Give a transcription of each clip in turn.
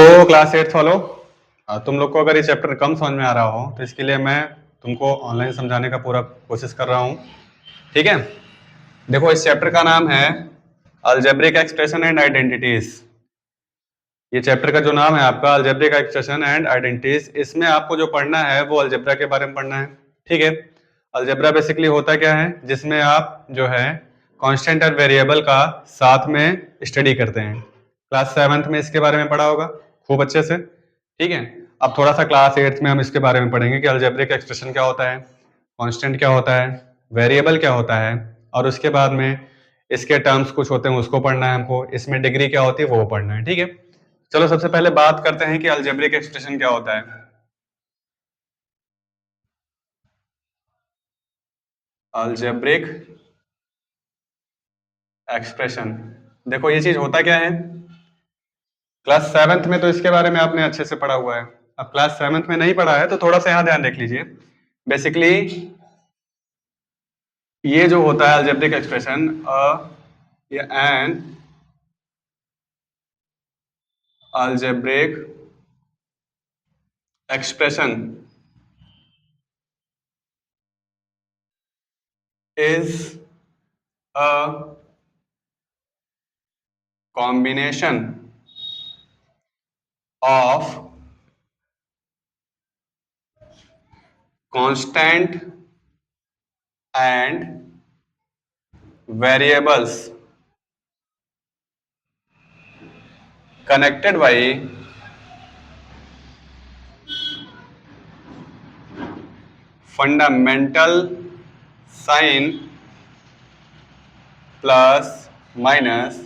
तो क्लास 8 वालों, तुम लोग को अगर ये चैप्टर कम समझ में आ रहा हो तो इसके लिए मैं तुमको ऑनलाइन समझाने का पूरा कोशिश कर रहा हूँ। ठीक है, देखो इस चैप्टर का नाम है अलजेब्रिक एक्सप्रेशन एंड आइडेंटिटीज। ये चैप्टर का जो नाम है आपका अलजेब्रिक एक्सप्रेशन एंड आइडेंटिटीज, इसमें आपको जो पढ़ना है वो अलजेब्रा के बारे में पढ़ना है। ठीक है, अलजेब्रा बेसिकली होता क्या है, जिसमें आप जो है कांस्टेंट और वेरिएबल का साथ में स्टडी करते हैं। क्लास 7th में इसके बारे में पढ़ा होगा खूब अच्छे से। ठीक है, अब थोड़ा सा क्लास 8th में हम इसके बारे में पढ़ेंगे कि अलजेब्रिक एक्सप्रेशन क्या होता है, कांस्टेंट क्या होता है, वेरिएबल क्या होता है, और उसके बाद में इसके टर्म्स कुछ होते हैं उसको पढ़ना है हमको, इसमें डिग्री क्या होती है वो पढ़ना है। ठीक है, चलो सबसे पहले बात करते हैं कि अलजेब्रिक एक्सप्रेशन क्या होता है। अलजेब्रिक एक्सप्रेशन, देखो ये चीज होता क्या है, क्लास 7th में तो इसके बारे में आपने अच्छे से पढ़ा हुआ है। अब क्लास 7th में नहीं पढ़ा है तो थोड़ा सा यहाँ ध्यान रख लीजिए। बेसिकली ये जो होता है algebraic expression, N algebraic expression is a combination of constant and variables connected by fundamental sign plus minus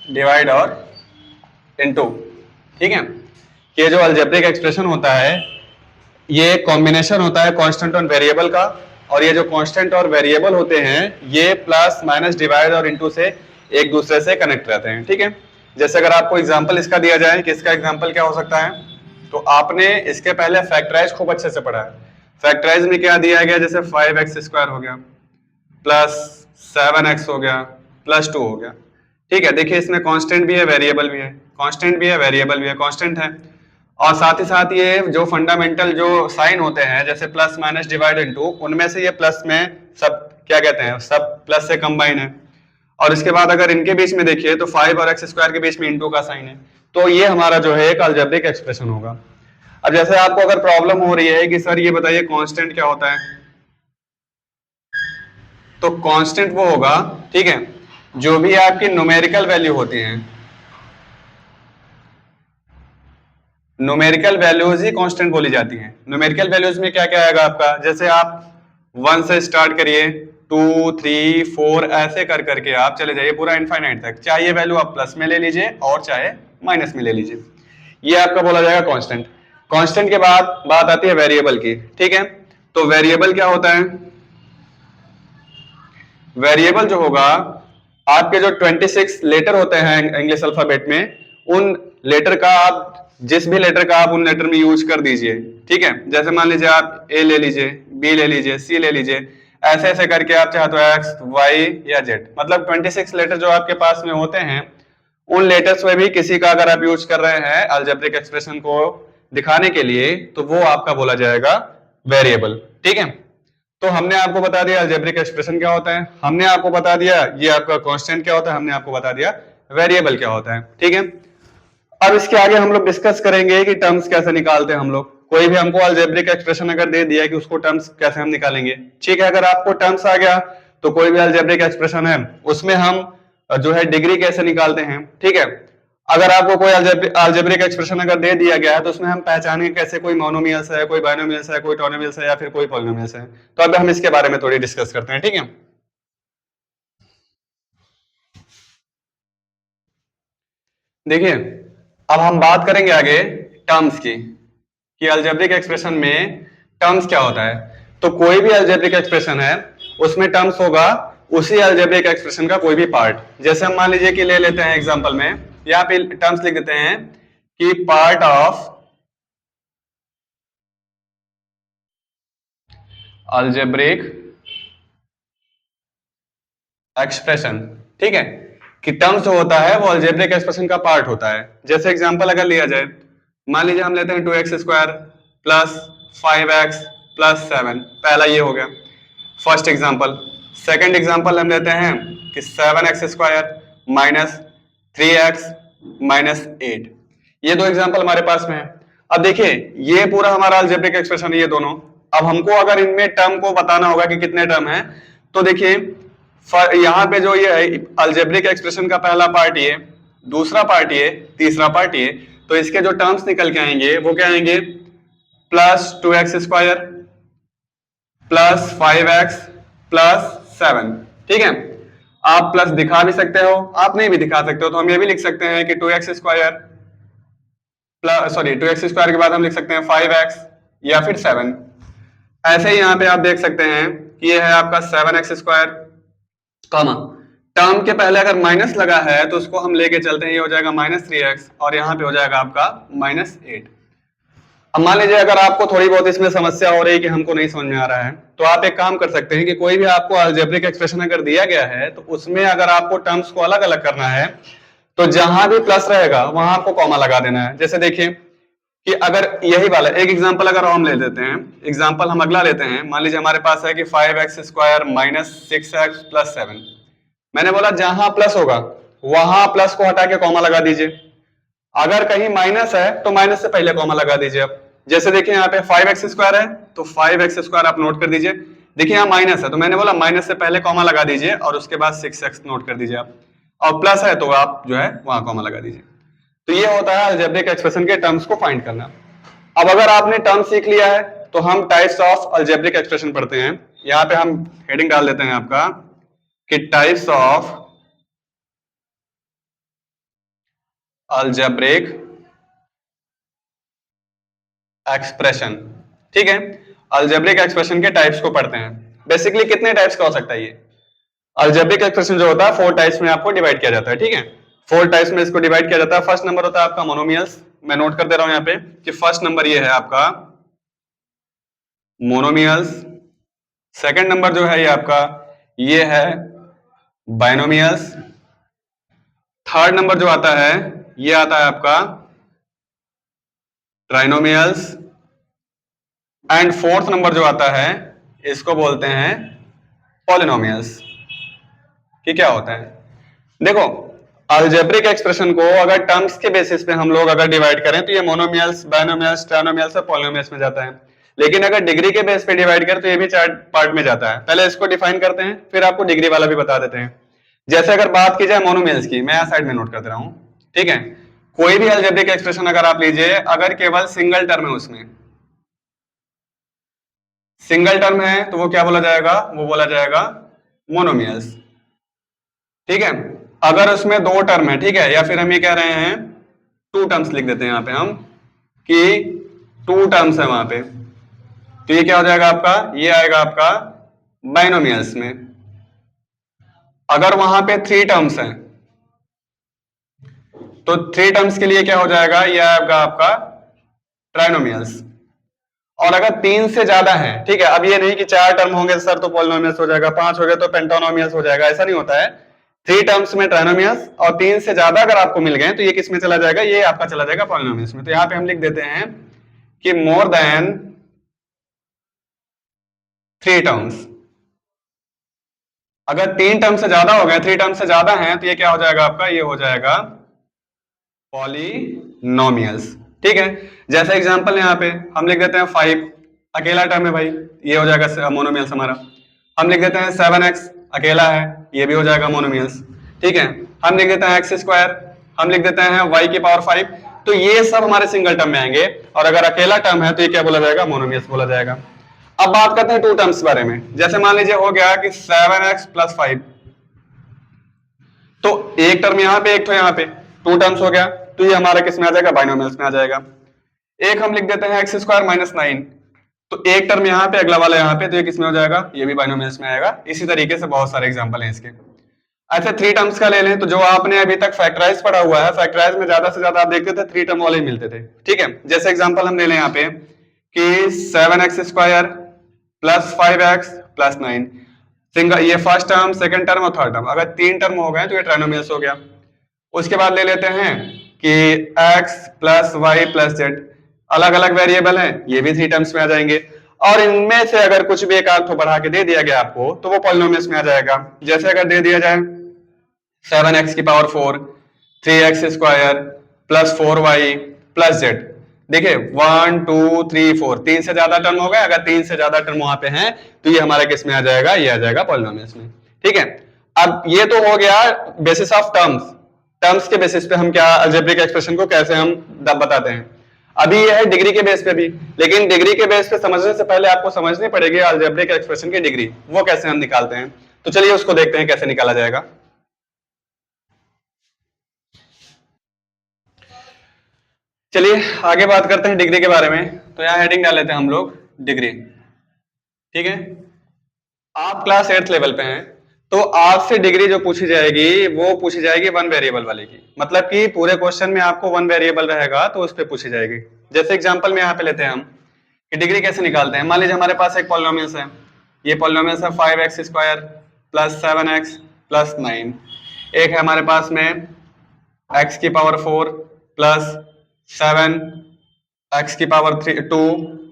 divide और इनटू। ठीक है, ये जो अलजेब्रिक एक्सप्रेशन होता है ये कॉम्बिनेशन होता है कांस्टेंट और वेरिएबल का, और ये जो कांस्टेंट और वेरिएबल होते हैं ये प्लस माइनस डिवाइड और इनटू से एक दूसरे से कनेक्ट रहते हैं। ठीक है, जैसे अगर आपको एग्जांपल इसका दिया जाए कि इसका एग्जांपल क्या हो सकता है, तो आपने इसके पहले फैक्टराइज खूब अच्छे से पढ़ा है। फैक्टराइज में क्या दिया गया, जैसे 5x² हो गया प्लस 7x हो गया प्लस 2 हो गया। ठीक है, देखिए इसमें कांस्टेंट भी है वेरिएबल भी है, कांस्टेंट भी है वेरिएबल भी है, कांस्टेंट है, और साथ ही साथ ये जो फंडामेंटल जो साइन होते हैं जैसे प्लस माइनस डिवाइड इनटू, उनमें से ये प्लस में सब क्या कहते हैं, सब प्लस से कंबाइन है। और इसके बाद अगर इनके बीच में देखिए तो 5 और x² के बीच में इनटू का साइन है, तो ये हमारा जो है एक अलजेब्रिक एक्सप्रेशन होगा। अब जैसे आपको अगर प्रॉब्लम हो रही है कि सर ये बताइए कांस्टेंट क्या होता है, तो कांस्टेंट वो होगा, ठीक है, जो भी आपकी न्यूमेरिकल वैल्यू होती है, न्यूमेरिकल वैल्यूज ही कांस्टेंट बोली जाती हैं। न्यूमेरिकल वैल्यूज में क्या क्या आएगा आपका, जैसे आप 1 से स्टार्ट करिए 2 3 4 ऐसे कर करके आप चले जाइए पूरा इनफाइनाइट तक, चाहे ये वैल्यू आप प्लस में ले लीजिए और चाहे माइनस में ले लीजिए, ये आपका बोला जाएगा कांस्टेंट। कांस्टेंट के बाद बात आती है वेरिएबल की। ठीक है, तो वेरिएबल क्या होता है, वेरिएबल जो होगा आपके जो 26 लेटर होते हैं इंग्लिश अल्फाबेट में, उन लेटर का आप जिस भी लेटर का आप उन लेटर में यूज कर दीजिए। ठीक है, जैसे मान लीजिए आप ए ले लीजिए, बी ले लीजिए, सी ले लीजिए, ऐसे ऐसे करके आप चाहे तो एक्स वाई या जेड, मतलब 26 लेटर जो आपके पास में होते हैं उन लेटर्स में भी किसी का अगर आप यूज कर रहे हैं अलजेब्रिक एक्सप्रेशन को दिखाने के लिए तो वो आपका बोला जाएगा वेरिएबल। ठीक है, तो हमने आपको बता दिया अलजेब्रिक एक्सप्रेशन क्या होता है, हमने आपको बता दिया ये आपका कांस्टेंट क्या होता है, हमने आपको बता दिया वेरिएबल क्या होता है। ठीक है, अब इसके आगे हम लोग डिस्कस करेंगे कि टर्म्स कैसे निकालते हैं हम लोग। कोई भी हमको अलजेब्रिक एक्सप्रेशन अगर दे दिया कि उसको टर्म्स कैसे हम निकालेंगे, ठीक है, अगर आपको टर्म्स आ गया तो कोई भी अलजेब्रिक एक्सप्रेशन है उसमें हम जो है डिग्री कैसे निकालते हैं। ठीक है, अगर आपको कोई अलजेब्रिक एक्सप्रेशन अगर दे दिया गया है तो उसमें हम पहचानेंगे कैसे कोई मोनोमियल्स है, कोई बाइनोमियल्स है, कोई टोनोमियल्स है या फिर कोई पॉलिनोमियल्स है। तो अब हम इसके बारे में थोड़ी डिस्कस करते हैं। ठीक है, देखिए अब हम बात करेंगे आगे टर्म्स की कि अलजेब्रिक एक्सप्रेशन में टर्म्स क्या होता है। तो कोई भी अलजेब्रिक एक्सप्रेशन है उसमें टर्म्स होगा उसी अलजेब्रिक एक्सप्रेशन का कोई भी पार्ट। जैसे हम मान लीजिए कि ले लेते हैं एग्जांपल में, यहाँ पे टर्म्स लिख देते हैं कि पार्ट ऑफ अलजेब्रिक एक्सप्रेशन। ठीक है, कि टर्म्स जो होता है वो अलजेब्रिक एक्सप्रेशन का पार्ट होता है। जैसे एग्जांपल अगर लिया जाए, मान लीजिए हम लेते हैं 2x² प्लस 5x प्लस 7, पहला ये हो गया फर्स्ट एग्जांपल। सेकंड एग्जांपल हम लेते हैं कि 7x² माइनस 3x माइनस 8। ये दो एग्जांपल हमारे पास में है। अब देखिए ये पूरा हमारा अलजेब्रिक एक्सप्रेशन है ये दोनों। अब हमको अगर इनमें टर्म को बताना होगा कि कितने टर्म है, तो देखिए यहाँ पे जो ये अलजेब्रिक एक्सप्रेशन का पहला पार्ट ये, दूसरा पार्ट ये, तीसरा पार्ट ये, तो इसके जो टर्म्स निकल के आएंगे वो क्या आएंगे, plus 2x² plus 5x plus 7। ठीक है, आप प्लस दिखा भी सकते हो, आप नहीं भी दिखा सकते हो, तो हम ये भी लिख सकते हैं कि 2x² प्लस 2x² के बाद हम लिख सकते हैं 5x या फिर 7। ऐसे ही यहाँ पे आप देख सकते हैं कि ये है आपका 7x², कॉमा टर्म के पहले अगर माइनस लगा है तो उसको हम लेके चलते हैं, ये हो जाएगा -3x और यहाँ पे हो जाएगा आपका -8। अब मान लीजिए अगर आपको थोड़ी बहुत इसमें समस्या हो रही है कि हमको नहीं समझ में आ रहा है, तो आप एक काम कर सकते हैं कि कोई भी आपको अलजेब्रिक एक्सप्रेशन अगर दिया गया है तो उसमें अगर आपको टर्म्स को अलग अलग करना है तो जहां भी प्लस रहेगा वहां आपको कॉमा लगा देना है। जैसे देखिए कि अगर यही वाला एक एग्जांपल अगर हम ले लेते हैं, एग्जांपल हम अगला लेते हैं, मान लीजिए हमारे पास है कि 5x² माइनस 6x प्लस 7। मैंने बोला जहां प्लस होगा वहां प्लस को हटा के कॉमा लगा दीजिए, अगर कहीं माइनस है तो माइनस से पहले कॉमा लगा दीजिए। अब जैसे देखिए यहाँ पे 5x² है तो 5x² आप नोट कर दीजिए। देखिए यहाँ माइनस है तो मैंने बोला माइनस से पहले कॉमा लगा दीजिए और उसके बाद 6x नोट कर दीजिए आप, और प्लस है तो आप जो है वहां कॉमा लगा दीजिए। तो ये होता है अलजेब्रिक एक्सप्रेशन के टर्म्स को फाइंड करना। अब अगर आपने टर्म सीख लिया है तो हम टाइप्स ऑफ अलजेब्रिक एक्सप्रेशन पढ़ते हैं। यहाँ पे हम हेडिंग डाल देते हैं आपका कि टाइप्स ऑफ अलजेब्रिक एक्सप्रेशन। ठीक है, अलजेब्रिक एक्सप्रेशन के टाइप्स को पढ़ते हैं। बेसिकली कितने टाइप्स का हो सकता है ये अलजेब्रिक एक्सप्रेशन जो होता है, 4 टाइप्स में आपको डिवाइड किया जाता है। ठीक है, 4 टाइप्स में इसको डिवाइड किया जाता है। फर्स्ट नंबर होता है आपका मोनोमियल्स, मैं नोट कर दे रहा हूं यहाँ पे कि फर्स्ट नंबर ये है आपका मोनोमियल्स। सेकंड नंबर जो है ये आपका ये है बाइनोमियल्स। थर्ड नंबर जो आता है ये आता है आपका ट्राइनोमियल्स। एंड फोर्थ नंबर जो आता है इसको बोलते हैं पॉलिनोमियल्स। कि क्या होता है, देखो अलजेब्रिक एक्सप्रेशन को अगर टर्म्स के बेसिस पे हम लोग अगर डिवाइड करें तो ये मोनोमियल्स, बाइनोमियल्स, ट्राइनोमियल्स और पॉलिनोमियल्स में जाता है। लेकिन अगर डिग्री के बेस पे डिवाइड करें तो ये भी 4 पार्ट में जाता है। पहले इसको डिफाइन करते हैं फिर आपको डिग्री वाला भी बता देते हैं। जैसे अगर बात की जाए मोनोमियल्स की, मैं यहाँ साइड में नोट कर दे रहा हूं। ठीक है, कोई भी अलजेब्रिक एक्सप्रेशन अगर आप लीजिए, अगर केवल सिंगल टर्म है, उसमें सिंगल टर्म है तो वो क्या बोला जाएगा, वो बोला जाएगा मोनोमियल्स। ठीक है, अगर उसमें 2 टर्म है, ठीक है, या फिर हम ये कह रहे हैं 2 टर्म्स लिख देते हैं यहाँ पे हम कि 2 टर्म्स है वहां पे, तो ये क्या हो जाएगा आपका, ये आएगा आपका बाइनोमियल्स में। अगर वहां पे 3 टर्म्स हैं तो 3 टर्म्स के लिए क्या हो जाएगा, ये आएगा आपका ट्राइनोमियल्स। और अगर 3 से ज्यादा है, ठीक है, अब ये नहीं कि 4 टर्म होंगे सर तो पॉलिनोमियल्स हो जाएगा, 5 हो गए तो पेंटानोमियल्स हो जाएगा, ऐसा नहीं होता है। 3 टर्म्स में ट्राइनोमियल्स और 3 से ज्यादा अगर आपको मिल गए तो ये किस में चला जाएगा, ये आपका चला जाएगा पॉलिनोमियल्स में। तो यहाँ पे हम लिख देते हैं कि मोर देन 3 टर्म्स। अगर 3 टर्म से ज्यादा हो गए, 3 टर्म से ज्यादा हैं, तो ये क्या हो जाएगा आपका, ये हो जाएगा पॉलिनोमियल्स। ठीक है, जैसे एग्जांपल यहाँ पे हम लिख देते हैं 5, अकेला टर्म है भाई, ये हो जाएगा मोनोमियल्स हमारा। हम लिख देते हैं 7x, अकेला है, ये भी हो जाएगा मोनोमियल्स। ठीक है, हम लिख देते हैं x², हम लिख देते हैं y की पावर 5, तो ये सब हमारे सिंगल टर्म में आएंगे। और अगर अकेला टर्म है तो ये क्या बोला जाएगा, मोनोमियल्स बोला जाएगा। अब बात करते हैं 2 टर्म्स बारे में। जैसे मान लीजिए हो गया कि 7x प्लस 5, तो एक टर्म यहाँ पे, एक तो यहाँ पे, 2 टर्म्स हो गया, तो ये हमारा किस में आ जाएगा, बाइनोमियल्स में आ जाएगा। एक हम लिख देते हैं x² माइनस 9, तो एक टर्म यहाँ पे, अगला वाला यहाँ पे, तो ये किस में हो जाएगा, ये भी बाइनोमियल्स में आएगा। इसी तरीके से बहुत सारे एग्जांपल हैं इसके। अच्छा 3 टर्म्स का ले लें, तो जो आपने अभी तक फैक्टराइज पढ़ा हुआ है, फैक्टराइज में ज्यादा से ज्यादा आप देखते थे 3 टर्म वाले ही मिलते थे। ठीक है, जैसे एग्जांपल हम ले लें यहाँ पे कि 7x² plus 5x plus 9। Single, ये फर्स्ट टर्म, सेकंड टर्म और थर्ड टर्म, अगर 3 टर्म हो गए तो ये ट्राइनोमियल्स हो गया। उसके बाद ले लेते हैं कि x plus y plus z, अलग अलग वेरिएबल हैं, ये भी 3 टर्म्स में आ जाएंगे। और इनमें से अगर कुछ भी एक आध तो बढ़ा के दे दिया गया आपको तो वो पॉलिनोमियल्स में आ जाएगा। जैसे अगर दे दिया जाए 7x की power 4, 3x square plus 4y plus Z, देखिए 1 2 3 4, 3 से ज्यादा टर्म हो गए, अगर 3 से ज्यादा टर्म वहां पे हैं तो ये हमारा किस में आ जाएगा, ये आ जाएगा पॉलिनोमियल्स में। ठीक है, अब ये तो हो गया बेसिस ऑफ टर्म्स, टर्म्स के बेसिस पे हम क्या अलजेब्रिक एक्सप्रेशन को कैसे हम बताते हैं। अभी ये है डिग्री के बेस पे भी, लेकिन डिग्री के बेस पे समझने से पहले आपको समझनी पड़ेगी अलजेब्रिक एक्सप्रेशन की डिग्री, वो कैसे हम निकालते हैं। तो चलिए उसको देखते हैं कैसे निकाला जाएगा। चलिए आगे बात करते हैं डिग्री के बारे में। तो यहाँ हेडिंग डाल लेते हैं हम लोग डिग्री। ठीक है, आप क्लास 8th लेवल पे हैं तो आपसे डिग्री जो पूछी जाएगी वो पूछी जाएगी वन वेरिएबल वाले की, मतलब कि पूरे क्वेश्चन में आपको वन वेरिएबल रहेगा तो उस पर पूछी जाएगी। जैसे एग्जांपल में यहाँ पे लेते हैं हम कि डिग्री कैसे निकालते हैं। मान लीजिए हमारे पास एक पॉलिनोमियल्स है, ये पॉलिनोमियल्स है 5x square plus 7x plus 9, एक है हमारे पास में x की पावर 4 प्लस 7 x की पावर 2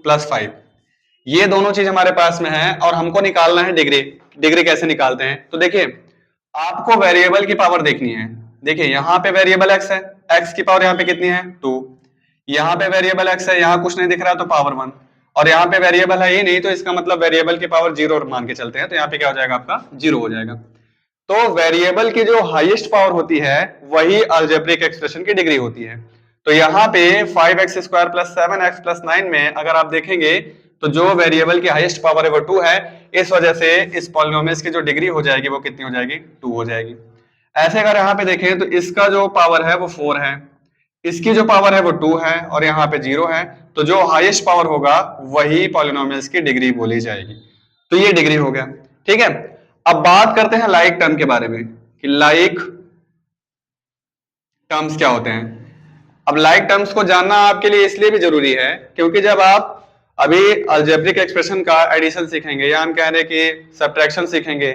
प्लस 5, ये दोनों चीज हमारे पास में है और हमको निकालना है डिग्री। डिग्री कैसे निकालते हैं, तो देखिए आपको वेरिएबल की पावर देखनी है। देखिए यहाँ पे वेरिएबल x है, x की पावर यहाँ पे कितनी है 2, यहाँ पे वेरिएबल x है, यहाँ कुछ नहीं दिख रहा तो पावर 1, और यहाँ पे वेरिएबल है ये नहीं तो इसका मतलब वेरिएबल की पावर 0 मान के चलते हैं, तो यहाँ पे क्या हो जाएगा आपका 0 हो जाएगा। तो वेरिएबल की जो हाईएस्ट पावर होती है वही अलजेब्रिक एक्सप्रेशन की डिग्री होती है। तो यहाँ पे 5x square plus 7x plus 9 में अगर आप देखेंगे तो जो वेरिएबल की हाईएस्ट पावर है वो 2 है, इस वजह से इस पॉलिनोमियल्स की जो डिग्री हो जाएगी वो कितनी हो जाएगी, 2 हो जाएगी। ऐसे अगर यहाँ पे देखें तो इसका जो पावर है वो 4 है, इसकी जो पावर है वो 2 है और यहाँ पे 0 है, तो जो हाईएस्ट पावर होगा वही पॉलिनोमियल्स की डिग्री बोली जाएगी। तो ये डिग्री हो गया। ठीक है, अब बात करते हैं लाइक टर्म के बारे में कि लाइक टर्म्स क्या होते हैं। अब लाइक टर्म्स को जानना आपके लिए इसलिए भी जरूरी है क्योंकि जब आप अभी अलजेब्रिक एक्सप्रेशन का एडिशन सीखेंगे या हम कह रहे हैं कि सब्ट्रैक्शन सीखेंगे,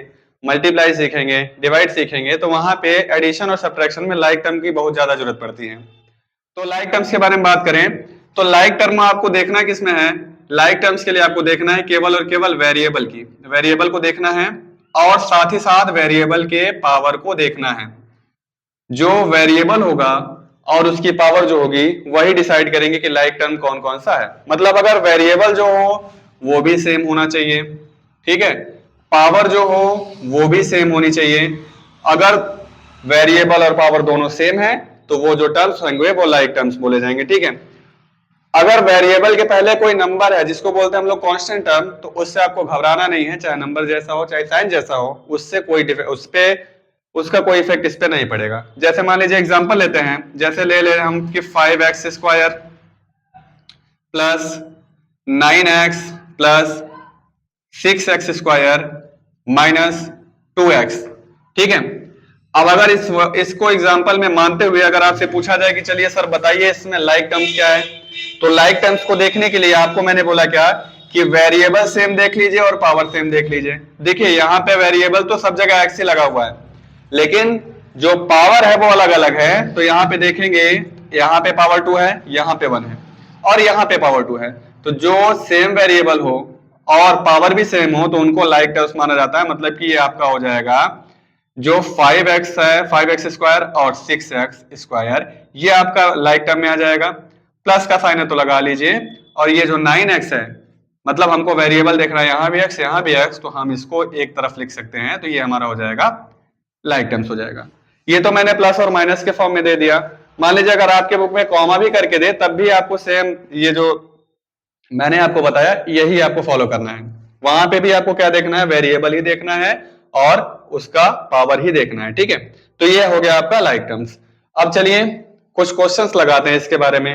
मल्टीप्लाई सीखेंगे, डिवाइड सीखेंगे, तो वहां पे एडिशन और सब्ट्रैक्शन में लाइक टर्म की बहुत ज्यादा जरूरत पड़ती है। तो लाइक टर्म्स के बारे में बात करें तो लाइक टर्म आपको देखना किसमें है, लाइक टर्म्स के लिए आपको देखना है केवल और केवल वेरिएबल की, वेरिएबल को देखना है और साथ ही साथ वेरिएबल के पावर को देखना है। जो वेरिएबल होगा और उसकी पावर जो होगी वही डिसाइड करेंगे कि लाइक टर्म कौन कौन सा है। मतलब अगर वेरिएबल जो हो वो भी सेम होना चाहिए, ठीक है, पावर जो हो वो भी सेम होनी चाहिए। अगर वेरिएबल और पावर दोनों सेम है तो वो जो टर्म्स होंगे वो लाइक टर्म्स बोले जाएंगे। ठीक है, अगर वेरिएबल के पहले कोई नंबर है जिसको बोलते हैं हम लोग कांस्टेंट टर्म, तो उससे आपको घबराना नहीं है, चाहे नंबर जैसा हो चाहे साइन जैसा हो, उससे कोई उसका कोई इफेक्ट इस पे नहीं पड़ेगा। जैसे मान लीजिए एग्जांपल लेते हैं, जैसे ले ले हम कि 5x square plus 9x plus 6x square minus 2x। ठीक है, अब अगर इसको एग्जांपल में मानते हुए अगर आपसे पूछा जाए कि चलिए सर बताइए इसमें लाइक टर्म्स क्या है, तो लाइक टर्म्स को देखने के लिए आपको मैंने बोला क्या कि वेरिएबल सेम देख लीजिए और पावर सेम देख लीजिए। देखिए यहाँ पे वेरिएबल तो सब जगह x ही लगा हुआ है, लेकिन जो पावर है वो अलग अलग है। तो यहाँ पे देखेंगे यहाँ पे पावर 2 है, यहाँ पे 1 है और यहाँ पे पावर 2 है, तो जो सेम वेरिएबल हो और पावर भी सेम हो तो उनको लाइक टर्म्स माना जाता है। मतलब कि ये आपका हो जाएगा जो 5x है 5x स्क्वायर और 6x स्क्वायर, ये आपका लाइक टर्म में आ जाएगा। प्लस का साइन है तो लगा लीजिए, और ये जो 9x है मतलब हमको वेरिएबल देख रहा है यहाँ भी x यहाँ भी x, तो हम इसको एक तरफ लिख सकते हैं, तो ये हमारा हो जाएगा लाइक टर्म्स हो जाएगा। ये तो मैंने प्लस और माइनस के फॉर्म में दे दिया। मान लीजिए अगर आपके बुक में कॉमा भी करके दे तब भी आपको सेम ये जो मैंने आपको बताया यही आपको फॉलो करना है। वहां पे भी आपको क्या देखना है, वेरिएबल ही देखना है और उसका पावर ही देखना है। ठीक है, तो ये हो गया आपका लाइक टर्म्स। अब चलिए कुछ क्वेश्चंस लगाते हैं इसके बारे में